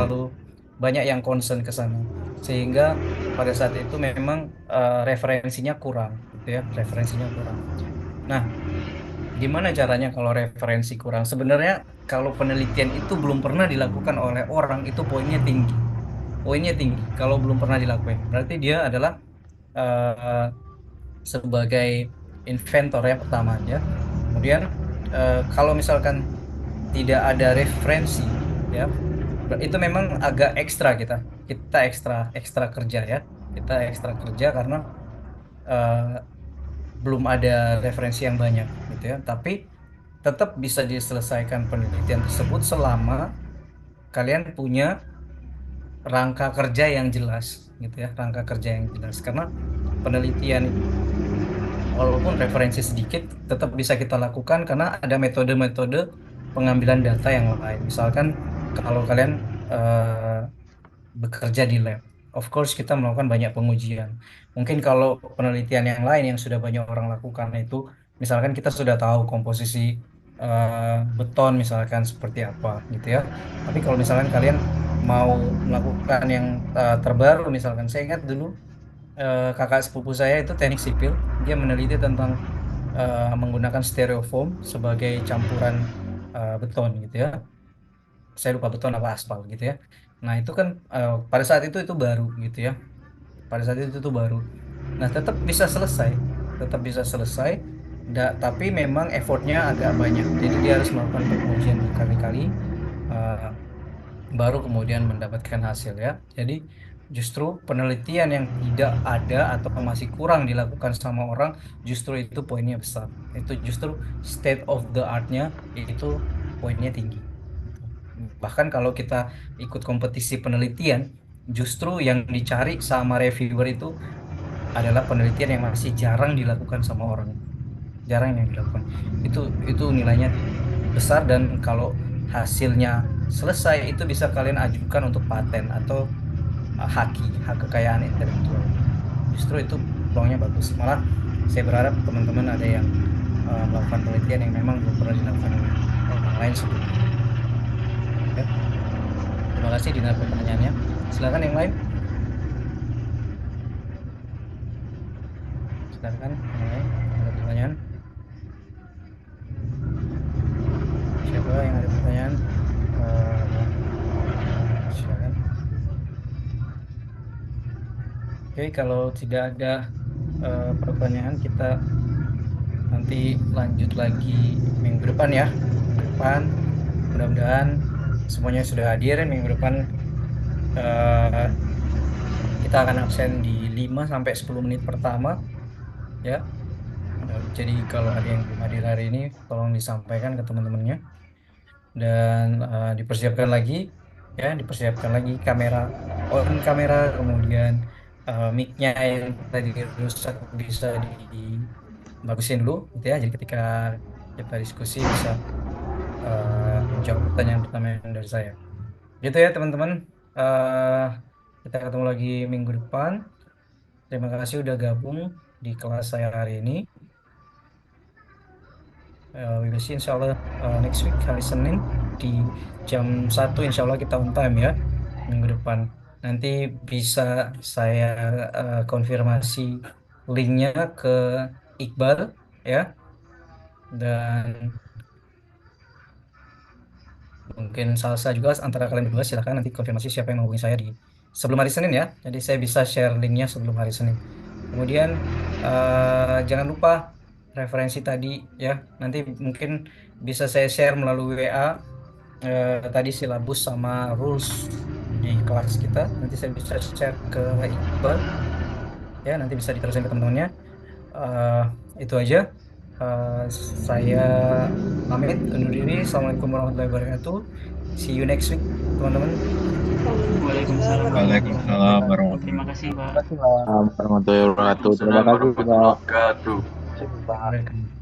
terlalu banyak yang concern ke sana, sehingga pada saat itu memang referensinya kurang, gitu ya, referensinya kurang. Nah, gimana caranya kalau referensi kurang? Sebenarnya kalau penelitian itu belum pernah dilakukan oleh orang, itu poinnya tinggi. Poinnya tinggi. Kalau belum pernah dilakukan, berarti dia adalah eh, sebagai inventor ya pertama ya. Kemudian kalau misalkan tidak ada referensi ya, itu memang agak ekstra kita. Kita ekstra ekstra kerja ya. Kita ekstra kerja karena eh, belum ada referensi yang banyak gitu ya. Tapi tetap bisa diselesaikan penelitian tersebut selama kalian punya rangka kerja yang jelas gitu ya, rangka kerja yang jelas. Karena penelitian walaupun referensi sedikit tetap bisa kita lakukan karena ada metode-metode pengambilan data yang lain. Misalkan kalau kalian eh, bekerja di lab, of course kita melakukan banyak pengujian. Mungkin kalau penelitian yang lain yang sudah banyak orang lakukan itu, misalkan kita sudah tahu komposisi beton misalkan seperti apa gitu ya. Tapi kalau misalkan kalian mau melakukan yang terbaru, misalkan saya ingat dulu kakak sepupu saya itu teknik sipil, dia meneliti tentang menggunakan styrofoam sebagai campuran beton gitu ya. Saya lupa beton apa aspal gitu ya. Nah itu kan pada saat itu baru gitu ya. Pada saat itu baru. Nah tetap bisa selesai, tetap bisa selesai. Tapi memang effortnya agak banyak. Jadi dia harus melakukan pengujian berkali-kali. eh, Baru kemudian mendapatkan hasil ya. Jadi justru penelitian yang tidak ada atau masih kurang dilakukan sama orang, justru itu poinnya besar. Itu justru state of the art-nya itu poinnya tinggi. Gitu. Bahkan kalau kita ikut kompetisi penelitian, justru yang dicari sama reviewer itu adalah penelitian yang masih jarang dilakukan sama orang, jarang yang dilakukan. Itu nilainya besar, dan kalau hasilnya selesai itu bisa kalian ajukan untuk paten atau hak kekayaan intelektual. Justru itu peluangnya bagus. Malah saya berharap teman-teman ada yang melakukan penelitian yang memang belum pernah dilakukan oleh orang lain sebelumnya. Ya. Terima kasih Dina pertanyaannya. Silakan yang lain. Silakan yang lain. Ada pertanyaan? Siapa yang ada pertanyaan? Eh, Silakan. Oke, kalau tidak ada pertanyaan, kita nanti lanjut lagi minggu depan ya. Minggu depan, mudah-mudahan semuanya sudah hadir. Minggu depan eh, kita akan absen di 5 sampai 10 menit pertama ya. Jadi kalau ada yang belum hadir hari ini, tolong disampaikan ke teman-temannya, dan dipersiapkan lagi ya, dipersiapkan lagi kamera, on kamera, kemudian mic-nya yang tadi rusak bisa dibagusin dulu gitu ya. Jadi ketika kita diskusi bisa menjawab pertanyaan pertama yang dari saya. Gitu ya teman-teman. Eh, kita ketemu lagi minggu depan. Terima kasih udah gabung di kelas saya hari ini. We will see insya Allah next week hari Senin di jam 1, insya Allah kita on time ya minggu depan. Nanti bisa saya konfirmasi linknya ke Iqbal ya, dan mungkin Salsa juga. Antara kalian berdua silakan nanti konfirmasi siapa yang menghubungi saya di sebelum hari Senin ya. Jadi saya bisa share linknya sebelum hari Senin. Kemudian jangan lupa referensi tadi ya. Nanti mungkin bisa saya share melalui WA tadi silabus sama rules di kelas kita. Nanti saya bisa share ke Iqbal ya. Nanti bisa diterusin ke teman-temannya. Eh, itu aja. Eh, saya pamit undur diri. Assalamualaikum warahmatullahi wabarakatuh. See you next week, teman-teman. Waalaikumsalam warahmatullahi Waalaikumsalam wabarakatuh. Terima warahmatullahi kasih, Pak. Terima kasih, Pak. Warahmatullahi wabarakatuh. Terima Waalaikumsalam kasih, Pak. warahmatullahi wabarakatuh. Terima kasih, Pak. Waalaikumsalam.